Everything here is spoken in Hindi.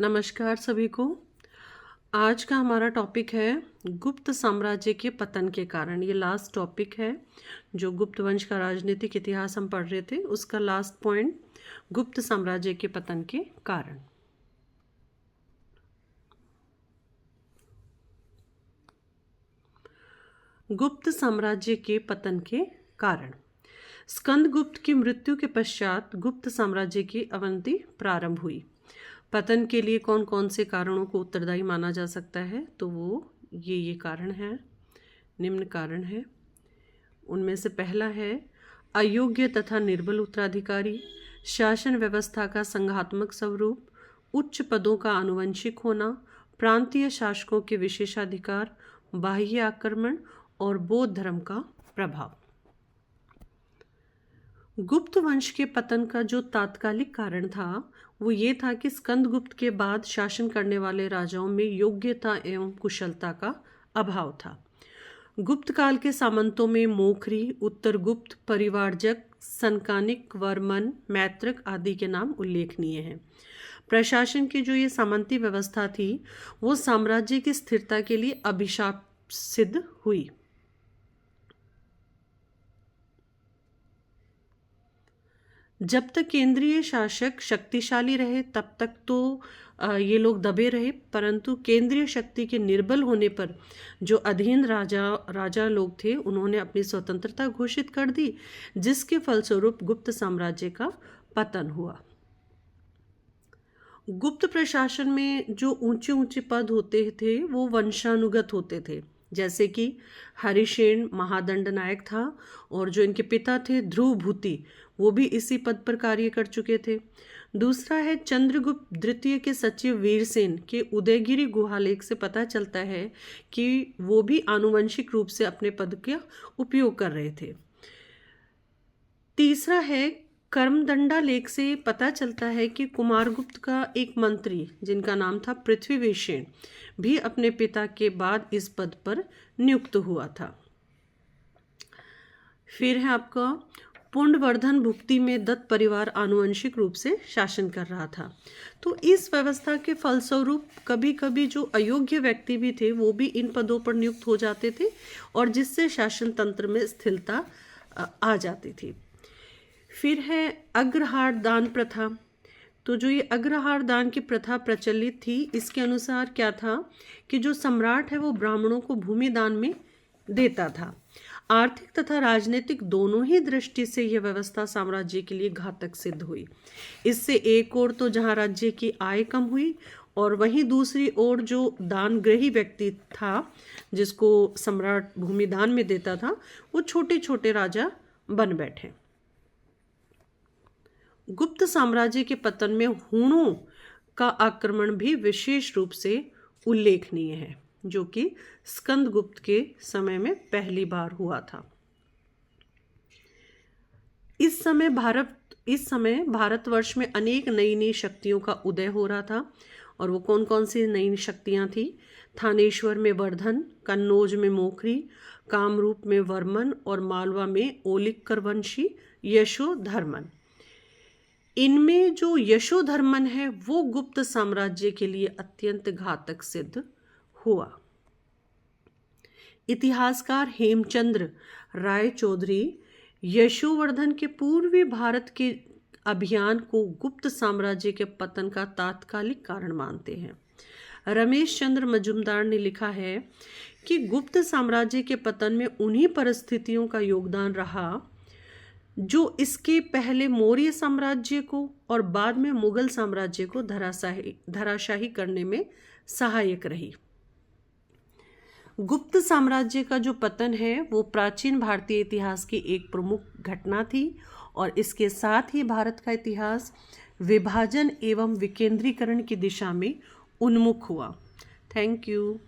नमस्कार सभी को। आज का हमारा टॉपिक है गुप्त साम्राज्य के पतन के कारण। ये लास्ट टॉपिक है जो गुप्त वंश का राजनीतिक इतिहास हम पढ़ रहे थे, उसका लास्ट पॉइंट गुप्त साम्राज्य के पतन के कारण। गुप्त साम्राज्य के पतन के कारण। स्कंदगुप्त की मृत्यु के पश्चात गुप्त साम्राज्य की अवनति प्रारंभ हुई। पतन के लिए कौन कौन से कारणों को उत्तरदायी माना जा सकता है, तो वो ये कारण है, निम्न कारण है। उनमें से पहला है अयोग्य तथा निर्बल उत्तराधिकारी, शासन व्यवस्था का संघात्मक स्वरूप, उच्च पदों का आनुवंशिक होना, प्रांतीय शासकों के विशेषाधिकार, बाह्य आक्रमण और बौद्ध धर्म का प्रभाव। गुप्त वंश के पतन का जो तात्कालिक कारण था वो ये था कि स्कंदगुप्त के बाद शासन करने वाले राजाओं में योग्यता एवं कुशलता का अभाव था। गुप्त काल के सामंतों में मोखरी, उत्तरगुप्त, परिवारजक, सनकानिक, वर्मन, मैत्रक आदि के नाम उल्लेखनीय हैं। प्रशासन की जो ये सामंती व्यवस्था थी वो साम्राज्य की स्थिरता के लिए अभिशाप सिद्ध हुई। जब तक केंद्रीय शासक शक्तिशाली रहे तब तक तो ये लोग दबे रहे, परंतु केंद्रीय शक्ति के निर्बल होने पर जो अधीन राजा लोग थे उन्होंने अपनी स्वतंत्रता घोषित कर दी, जिसके फलस्वरूप गुप्त साम्राज्य का पतन हुआ। गुप्त प्रशासन में जो ऊंचे ऊंचे पद होते थे वो वंशानुगत होते थे, जैसे कि हरिसेन महादंड नायक था और जो इनके पिता थे ध्रुवभूति वो भी इसी पद पर कार्य कर चुके थे। दूसरा है चंद्रगुप्त द्वितीय के सचिव वीरसेन के उदयगिरी गुहालेख से पता चलता है कि वो भी आनुवंशिक रूप से अपने पद का उपयोग कर रहे थे। तीसरा है कर्मदंडा लेख से पता चलता है कि कुमारगुप्त का एक मंत्री जिनका नाम था पृथ्वीसेन भी अपने पिता के बाद इस पद पर नियुक्त हुआ था। फिर है आपका पुंडवर्धन भुक्ति में दत्त परिवार आनुवंशिक रूप से शासन कर रहा था। तो इस व्यवस्था के फलस्वरूप कभी कभी जो अयोग्य व्यक्ति भी थे वो भी इन पदों पर नियुक्त हो जाते थे और जिससे शासन तंत्र में स्थिरता आ जाती थी। फिर है अग्रहार दान प्रथा। तो जो ये अग्रहार दान की प्रथा प्रचलित थी, इसके अनुसार क्या था कि जो सम्राट है वो ब्राह्मणों को भूमि दान में देता था। आर्थिक तथा राजनीतिक दोनों ही दृष्टि से यह व्यवस्था साम्राज्य के लिए घातक सिद्ध हुई। इससे एक ओर तो जहां राज्य की आय कम हुई और वहीं दूसरी ओर जो दानग्रही व्यक्ति था जिसको सम्राट भूमि दान में देता था वो छोटे छोटे राजा बन बैठे। गुप्त साम्राज्य के पतन में हूणों का आक्रमण भी विशेष रूप से उल्लेखनीय है, जो कि स्कंदगुप्त के समय में पहली बार हुआ था। इस समय भारतवर्ष में अनेक नई नई शक्तियों का उदय हो रहा था। और वो कौन कौन सी नई शक्तियां थी? थानेश्वर में वर्धन, कन्नौज में मोखरी, कामरूप में वर्मन और मालवा में ओलिकर वंशी यशोधर्मन। इनमें जो यशोधर्मन है वो गुप्त साम्राज्य के लिए अत्यंत घातक सिद्ध हुआ। इतिहासकार हेमचंद्र राय चौधरी यशोवर्धन के पूर्वी भारत के अभियान को गुप्त साम्राज्य के पतन का तात्कालिक कारण मानते हैं। रमेश चंद्र मजुमदार ने लिखा है कि गुप्त साम्राज्य के पतन में उन्हीं परिस्थितियों का योगदान रहा जो इसके पहले मौर्य साम्राज्य को और बाद में मुगल साम्राज्य को धराशाही करने में सहायक रही। गुप्त साम्राज्य का जो पतन है वो प्राचीन भारतीय इतिहास की एक प्रमुख घटना थी और इसके साथ ही भारत का इतिहास विभाजन एवं विकेंद्रीकरण की दिशा में उन्मुख हुआ। Thank you.